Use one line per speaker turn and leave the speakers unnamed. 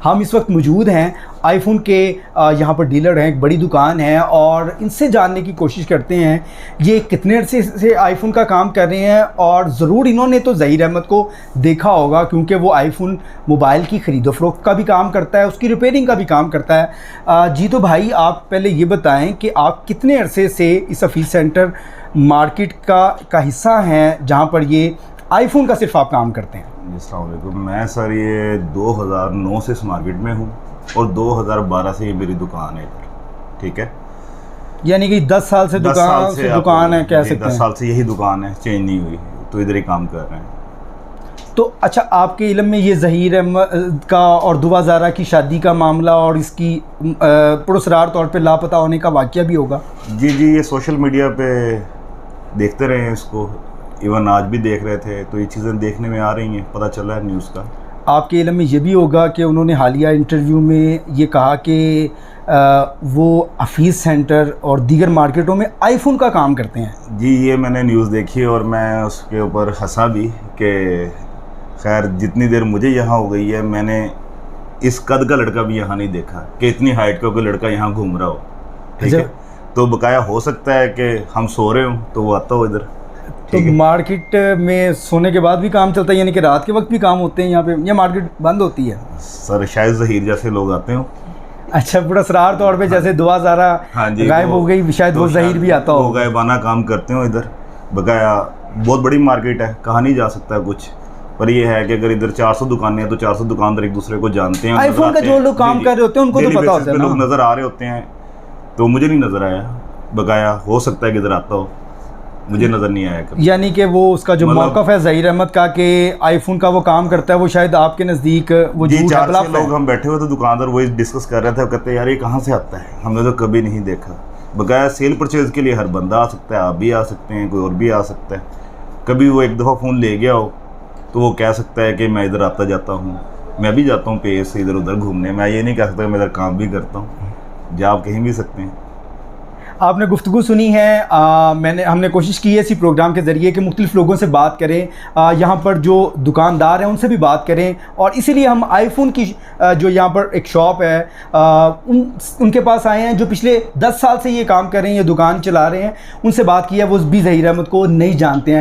हम इस वक्त मौजूद हैं आईफोन के यहाँ पर डीलर हैं, एक बड़ी दुकान है और इनसे जानने की कोशिश करते हैं ये कितने अरसे से आईफोन का काम कर रहे हैं। और ज़रूर इन्होंने तो ज़हीर अहमद को देखा होगा क्योंकि वो आईफोन मोबाइल की ख़रीदो फ़रोख्त का भी काम करता है, उसकी रिपेयरिंग का भी काम करता है। जी तो भाई आप पहले ये बताएं कि आप कितने अरसे से इस हफीज़ सेंटर मार्केट का हिस्सा हैं जहाँ पर ये आईफोन का सिर्फ आप काम करते हैं?
अस्सलाम वालेकुम। मैं सर ये 2009 से इस मार्केट में हूँ और 2012 से ये मेरी दुकान है इधर, ठीक है।
यानी कि 10 साल से दुकान है, कह सकते हैं
10 साल से यही दुकान है, चेंज नहीं हुई, तो इधर ही काम कर रहे हैं।
तो अच्छा, आपके इल्म में ये ज़हीर अहमद का और दुआ ज़ारा की शादी का मामला और इसकी पुरस्रार तौर पे लापता होने का वाक़या भी होगा?
जी, ये सोशल मीडिया पे देखते रहे हैं इसको, इवन आज भी देख रहे थे, तो ये चीज़ें देखने में आ रही हैं, पता चला है न्यूज़ का।
आपके इल्म में ये भी होगा कि उन्होंने हालिया इंटरव्यू में ये कहा कि वो हफीज़ सेंटर और दीगर मार्केटों में आईफोन का काम करते हैं।
जी, ये मैंने न्यूज़ देखी और मैं उसके ऊपर हंसा भी कि खैर जितनी देर मुझे यहाँ हो गई है मैंने इस कद का लड़का भी यहाँ नहीं देखा कि इतनी हाइट का कोई लड़का यहाँ घूम रहा हो, ठीक है। तो बकाया हो सकता है कि हम सो रहे हों तो वो आता हो इधर।
तो मार्केट में सोने के बाद भी काम चलता है, यानी कि रात के वक्त भी काम होते हैं यहाँ पे, या मार्केट बंद होती है?
सर शायद ज़हीर जैसे लोग आते हो।
अच्छा, पुरस्रार तौर पे जैसे दुआ ज़ारा गायब हो गई, शायद वो ज़हीर भी आता हो,
गायबाना काम करते हो इधर। बकाया बहुत बड़ी मार्केट है, कहा नहीं जा सकता कुछ, पर ये है कि अगर इधर 400 दुकानें हैं तो 400 दुकानदार एक दूसरे को जानते हैं।
आईफोन का जो लोग काम कर रहे होते हैं उनको तो पता होता है ना,
लोग नज़र आ रहे होते हैं, तो मुझे नहीं नज़र आया। बकाया हो सकता है कि इधर आता हो, मुझे नज़र नहीं आया कभी।
यानी कि वो उसका जो मौक़िफ़ है ज़हीर अहमद का कि आईफोन का वो काम करता है, वो शायद आपके नज़दीक वो झूठ है।
4 लोग हम बैठे हुए थे, दुकानदार वही डिस्कस कर रहे थे, कहते यार ये कहाँ से आता है, हमने तो कभी नहीं देखा। बकाया सेल परचेज़ के लिए हर बंदा आ सकता है, आप भी आ सकते हैं, कोई और भी आ सकता है। कभी वो एक दफ़ा फ़ोन ले गया हो तो वो कह सकता है कि मैं इधर आता जाता हूँ, मैं भी जाता हूँ पेज से इधर उधर घूमने, मैं ये नहीं कह सकता मैं इधर काम भी करता हूँ, जा आप कहीं भी सकते हैं।
आपने गुफ्तगू सुनी है, हमने कोशिश की है इसी प्रोग्राम के ज़रिए कि मुख्तलिफ़ लोगों से बात करें, यहाँ पर जो दुकानदार हैं उनसे भी बात करें, और इसीलिए हम आईफोन की जो यहाँ पर एक शॉप है उनके पास आए हैं जो पिछले 10 साल से ये काम कर रहे हैं, ये दुकान चला रहे हैं, उनसे बात की है। वो भी ज़हीर अहमद को नहीं जानते हैं।